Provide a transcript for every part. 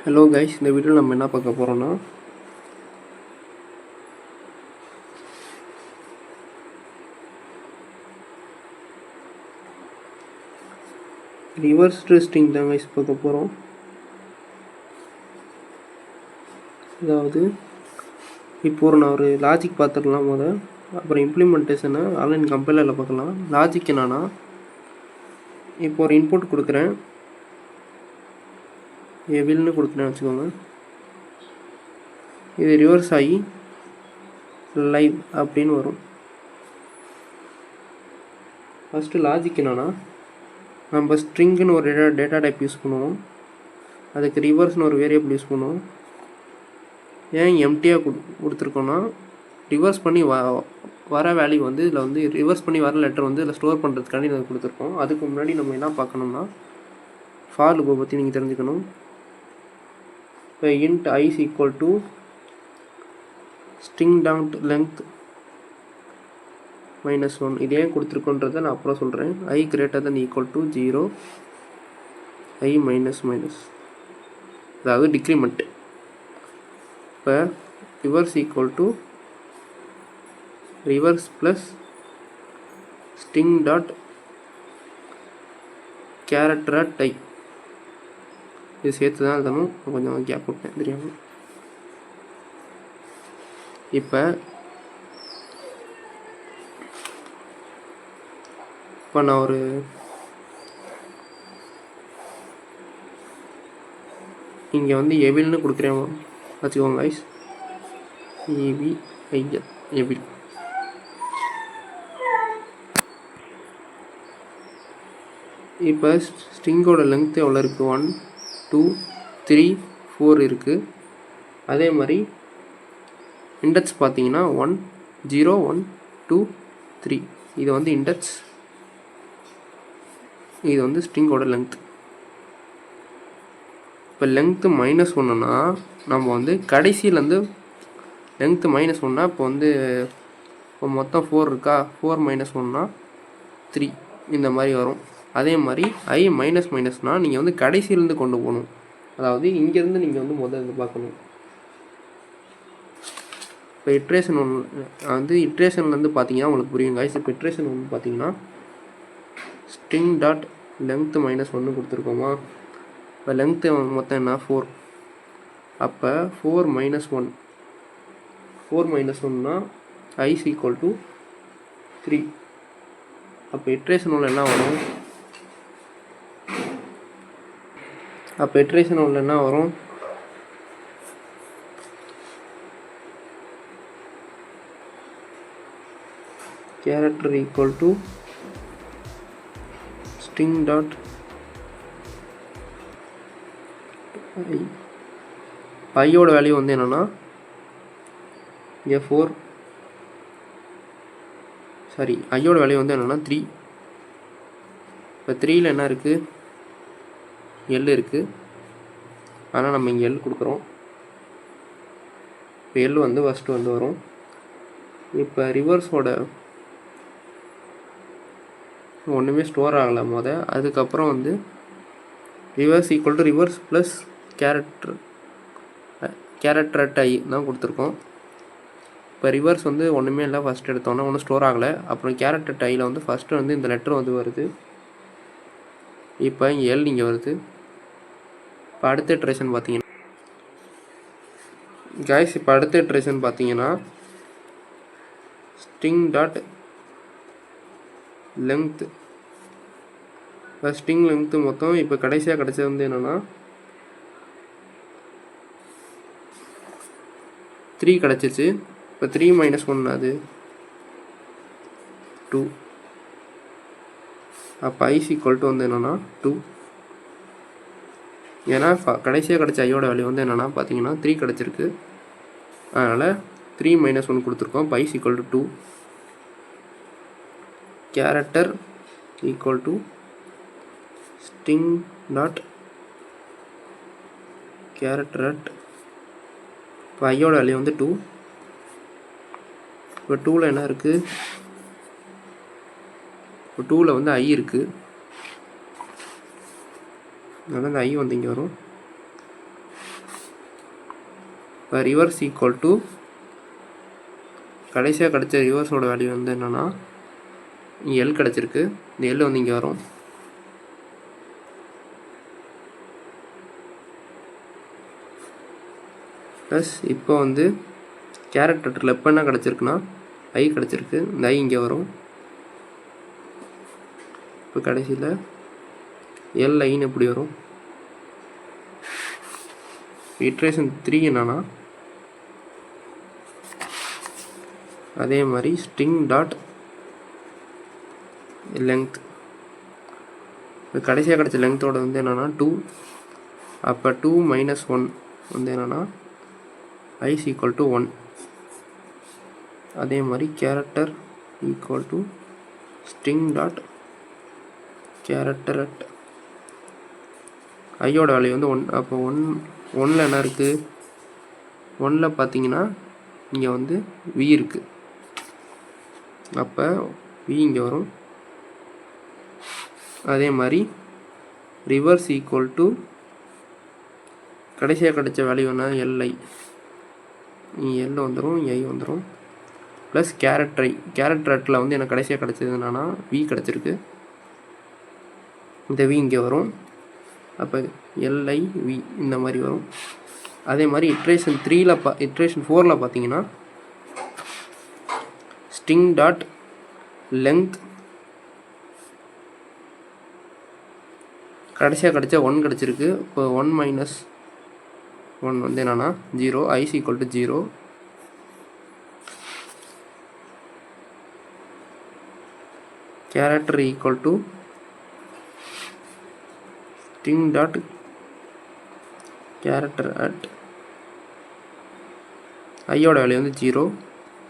Hello guys, இந்த வீடியோவில் நம்ம என்ன பார்க்க போகிறோன்னா ரிவர்ஸ் ஸ்ட்ரிங் தான் கைஸ் பார்க்க போகிறோம். அதாவது இப்போ நான் ஒரு லாஜிக் பார்த்துடலாம் அப்புறம் இம்ப்ளிமெண்டேஷனை ஆன்லைன் கம்பைலரில் பார்க்கலாம். லாஜிக் என்னன்னா, இப்போ ஒரு இன்புட் கொடுக்குறேன், எவில்னு கொடுக்குறேன்னு வச்சுக்கோங்க. இது ரிவர்ஸ் ஆகி லைவ் அப்படின்னு வரும். ஃபஸ்ட்டு லாஜிக் என்னன்னா, நம்ம ஸ்ட்ரிங்குன்னு ஒரு டேட்டா டைப் யூஸ் பண்ணுவோம், அதுக்கு ரிவர்ஸ்னு ஒரு வேரியபிள் யூஸ் பண்ணுவோம். ஏன் எம்டியாக கொடுத்துருக்கோன்னா, ரிவர்ஸ் பண்ணி வர வேல்யூ வந்து இதில் வந்து ரிவர்ஸ் பண்ணி வர லெட்டர் வந்து இதில் ஸ்டோர் பண்ணுறதுக்காண்டி இதை கொடுத்துருக்கோம். அதுக்கு முன்னாடி நம்ம என்ன பார்க்கணும்னா, ஃபார் லூப்பை பற்றி நீங்கள் தெரிஞ்சுக்கணும். இப்போ int I is equal to string dot length -1 இது ஏன் கொடுத்துருக்கோன்றதை நான் அப்புறம் சொல்கிறேன். I greater than equal to 0 I minus அதாவது டிக்ரிமெண்ட். இப்போ reverse equal to reverse plus string dot character at I இது சேர்த்து தான் எழுதணும். கொஞ்சம் கேப் விட்டேன் தெரியாமல். இப்போ நான் ஒரு இங்கே வந்து எவில்னு கொடுக்குறேன் வச்சுக்கோங்க கைஸ். EVIL எவில். இப்போ ஸ்ட்ரிங்கோட லென்த் எவ்வளோ இருக்குது? 1 2 3 4 இருக்குது. அதே மாதிரி இண்டெக்ஸ் பார்த்தீங்கன்னா 1 0 1 2 3 இது வந்து இண்டெக்ஸ், இது வந்து ஸ்ட்ரிங்கோட லென்த். இப்போ லென்த்து -1னா நம்ம வந்து கடைசியிலேருந்து லென்த்து -1னா இப்போ வந்து இப்போ மொத்தம் 4 இருக்கா, 4 -1னா 3 இந்த மாதிரி வரும். அதே மாதிரி I மைனஸ்னால் நீங்கள் வந்து கடைசியிலேருந்து கொண்டு போகணும். அதாவது இங்கேருந்து நீங்கள் வந்து முதல்ல பார்க்கணும். இப்போ இட்ரேஷன் வந்து இட்ரேஷன்லேருந்து பார்த்தீங்கன்னா உங்களுக்கு புரியும் கைஸ். இப்போ இட்ரேஷன் ஒன்று பார்த்தீங்கன்னா ஸ்ட்ரிங் டாட் லென்த்து -1 கொடுத்துருக்கோமா. இப்போ லென்த்து மொத்தம் என்ன 4. அப்போ 4 -1னா I is equal to 3. அப்போ இட்ரேஷன் ஒன்று என்ன வரும்? Character equal to string dot ஐயோட வேல்யூ வந்து என்னென்னா ஐயோட வேல்யூ வந்து என்னென்னா 3. இப்போ 3ல் என்ன இருக்குது? L இருக்குது. ஆனால் நம்ம இங்கே L கொடுக்குறோம். இப்போ L வந்து ஃபஸ்ட்டு வந்து வரும். இப்போ ரிவர்ஸோட ஒன்றுமே ஸ்டோர் ஆகலை அதுக்கப்புறம் வந்து reverse equal to reverse plus character at I தான் கொடுத்துருக்கோம். இப்போ ரிவர்ஸ் வந்து ஒன்றுமே இல்லை, ஃபஸ்ட் எடுத்தோன்னா ஒன்றும் ஸ்டோர் ஆகலை. அப்புறம் கேரக்டர் அட் Iயில் வந்து ஃபஸ்ட்டு வந்து இந்த லெட்டர் வந்து வருது. இப்போ இங்கே L இங்கே வருது. இப்போ அடுத்த இட்ரேஷன் பார்த்தீங்கன்னா ஸ்ட்ரிங் டாட் லென்த். இப்போ ஸ்ட்ரிங் லென்த்து மொத்தம் இப்போ கடைசியாக கிடச்சது வந்து என்னென்னா 3 கிடச்சிச்சு. இப்போ 3 -1 அது 2. அப்போ I is equal to வந்து என்னென்னா 2. ஏன்னா கடைசியாக கிடச்ச ஐயோட வேல்யூ வந்து என்னென்னா பார்த்தீங்கன்னா 3 கிடச்சிருக்கு. அதனால் 3 -1 கொடுத்துருக்கோம். இப்போ I is equal to 2. Character equal to string dot character at இப்போ ஐயோட வேல்யூ வந்து 2. இப்போ 2ல் என்ன இருக்குது? இப்போ 2ல் வந்து I இருக்குது. அதனால் இந்த I வந்து இங்கே வரும். இப்போ ரிவர்ஸ் ஈக்குவல் டு கடைசியாக கிடச்ச ரிவர்ஸோட வேல்யூ வந்து என்னென்னா இங்கே எல் கிடச்சிருக்கு. இந்த எல் வந்து இங்கே வரும். ப்ளஸ் இப்போ வந்து கேரக்டரில் இப்போ என்ன கிடச்சிருக்குன்னா ஐ கிடச்சிருக்கு. இந்த ஐ இங்கே வரும். இப்போ கடைசியில் எல் ஐன்னு எப்படி வரும்? இட்ரேஷன் 3 என்னன்னா அதே மாதிரி ஸ்ட்ரிங் டாட் லெங்த். இப்போ கடைசியாக கிடச்ச லெங்த்தோட வந்து என்னென்னா 2. அப்போ 2 - 1 வந்து என்னென்னா ஐஸ் ஈக்குவல் டு 1. அதே மாதிரி character equal to string dot character at ஐயோட வேல்யூ வந்து 1. அப்போ 1ல் என்ன இருக்குது? 1ல் பார்த்தீங்கன்னா இங்கே வந்து வி இருக்குது. அப்போ வி இங்கே வரும். அதே மாதிரி ரிவர்ஸ் ஈக்குவல் டு கடைசியாக கிடச்ச வேல்யூ என்ன? எல்ஐ. எல் வந்துடும், ஐ வந்துடும். ப்ளஸ் கேரக்டர் அட்டில் வந்து எனக்கு கடைசியாக கிடச்சது என்னன்னா வி கிடச்சிருக்கு. இந்த வி இங்கே வரும். அப்போ எல்ஐ வி இந்த மாதிரி வரும். அதே மாதிரி இட்ரேஷன் 4ல் பார்த்தீங்கன்னா ஸ்ட்ரிங் டாட் லெங்த் கடைசியாக கிடச்சா 1 கிடச்சிருக்கு. இப்போ 1 - 1 வந்து என்னென்னா 0. I's equal to 0. Character equal to string dot character at ஐயோட வேல்யூ வந்து 0.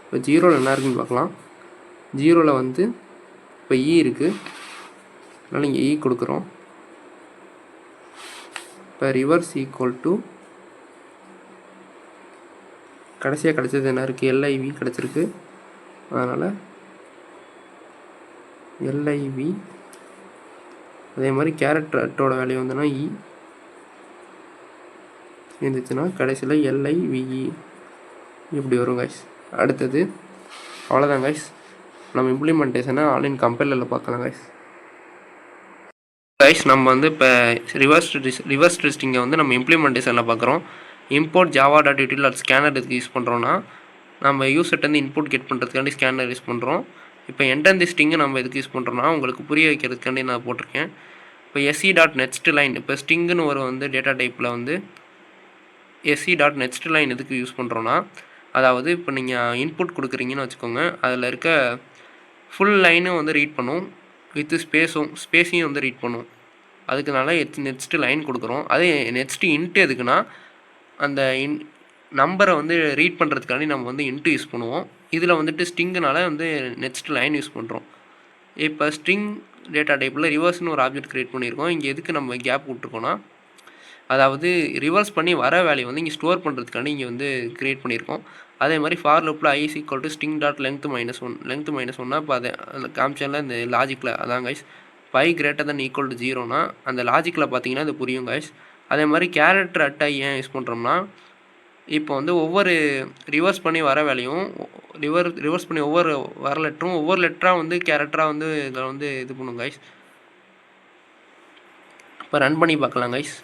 இப்போ 0ல் என்ன இருக்குன்னு பார்க்கலாம். 0ல் வந்து இப்போ இ இருக்குது. அதனால் இங்கே இ கொடுக்குறோம். இப்போ ரிவர்ஸ் ஈக்குவல் டு கடைசியாக கிடச்சது என்ன இருக்குது? எல்ஐவி கிடச்சிருக்கு. அதனால் எல்ஐவி. அதே மாதிரி கேரக்டர் அட்டோட வேல்யூ வந்துன்னா இ இருந்துச்சுன்னா கடைசியில் எல்ஐவிஇ இப்படி வரும் கைஸ். அடுத்தது அவ்வளோதான் கைஸ். நம்ம இம்ப்ளிமெண்டேஷனை ஆன்லைன் கம்பைலரில் பார்க்கலாம் கைஸ். நம்ம வந்து இப்போ ரிவர்ஸ் டெஸ்டிங்கை வந்து நம்ம இம்ப்ளிமெண்டேஷனில் பார்க்குறோம். இம்போர்ட் java.util ஸ்கேனர் எதுக்கு யூஸ் பண்ணுறோன்னா நம்ம யூசர்ட்டேருந்து இன்புட் கெட் பண்ணுறதுக்காண்டி ஸ்கேனர் யூஸ் பண்ணுறோம். இப்போ என்டர் தி ஸ்ட்ரிங்கை நம்ம எதுக்கு யூஸ் பண்ணுறோன்னா உங்களுக்கு புரிய வைக்கிறதுக்காண்டி நான் போட்டிருக்கேன். இப்போ se.nextLine இப்போ ஸ்ட்ரிங்குன்னு ஒரு வந்து டேட்டா டைப்பில் வந்து se.nextLine எதுக்கு யூஸ் பண்ணுறோன்னா அதாவது இப்போ நீங்கள் இன்புட் கொடுக்குறீங்கன்னு வச்சுக்கோங்க. அதில் இருக்க ஃபுல் லைனும் வந்து ரீட் பண்ணும் வித் ஸ்பேஸையும் வந்து ரீட் பண்ணும். அதுக்குனால நெக்ஸ்ட்டு லைன் கொடுக்குறோம். அதே நெக்ஸ்ட்டு இன்ட்டு எதுக்குன்னா அந்த நம்பரை வந்து ரீட் பண்ணுறதுக்காண்டி நம்ம வந்து இன்ட்டு யூஸ் பண்ணுவோம். இதில் வந்துட்டு ஸ்ட்ரிங்குனால வந்து நெக்ஸ்ட் லைன் யூஸ் பண்ணுறோம். இப்போ ஸ்ட்ரிங் டேட்டா டைப்பில் ரிவர்ஸ்னு ஒரு ஆப்ஜெக்ட் க்ரியேட் பண்ணியிருக்கோம். இங்கே எதுக்கு நம்ம கேப் விட்ருக்கோன்னா அதாவது ரிவர்ஸ் பண்ணி வர வேல்யூ வந்து இங்கே ஸ்டோர் பண்ணுறதுக்காண்டி இங்கே வந்து க்ரியேட் பண்ணியிருக்கோம். அதே மாதிரி ஃபார் லூப்பில் i = string டாட் லெங்த் -1 இப்போ அதை காமிச்சால இந்த லாஜிக்கில் அதான் கைஸ். இப்போ i > 0னா அந்த லாஜிக்கில் பார்த்தீங்கன்னா இது புரியும் கைஸ். அதே மாதிரி கேரக்டர் அட்டை ஏன் யூஸ் பண்ணுறோம்னா இப்போ வந்து ஒவ்வொரு ரிவர்ஸ் பண்ணி வர வேலையும் ரிவர்ஸ் பண்ணி வர லெட்டரும் ஒவ்வொரு லெட்டராக வந்து கேரக்டராக வந்து இதில் வந்து இது பண்ணும் கைஸ். இப்போ ரன் பண்ணி பார்க்கலாம் கைஸ்.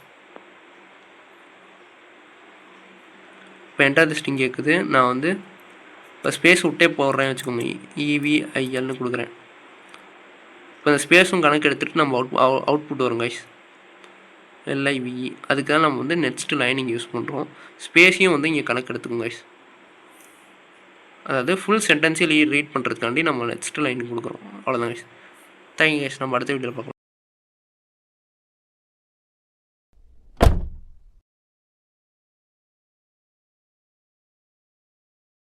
இப்போ என்டர் தி ஸ்ட்ரிங் கேட்குது. நான் வந்து இப்போ ஸ்பேஸ் விட்டே போடுறேன் வச்சுக்கோங்க. EVILனு கொடுக்குறேன். இப்போ இந்த ஸ்பேஸும் கணக்கு எடுத்துகிட்டு நம்ம அவுட்புட் வரும் கைஸ். LIVE அதுக்கு தான் நம்ம வந்து நெக்ஸ்ட் லைனிங் யூஸ் பண்ணுறோம். ஸ்பேஸையும் வந்து இங்கே கணக்கு எடுத்துக்கோங்க கைஸ். அதாவது ஃபுல் சென்டென்ஸையும் ரீட் பண்ணுறதுக்காண்டி நம்ம நெக்ஸ்ட் லைன் கொடுக்குறோம். அவ்வளோதான் கைஸ். Thank you guys. நம்ம அடுத்த வீடியோவில் பார்க்கலாம்.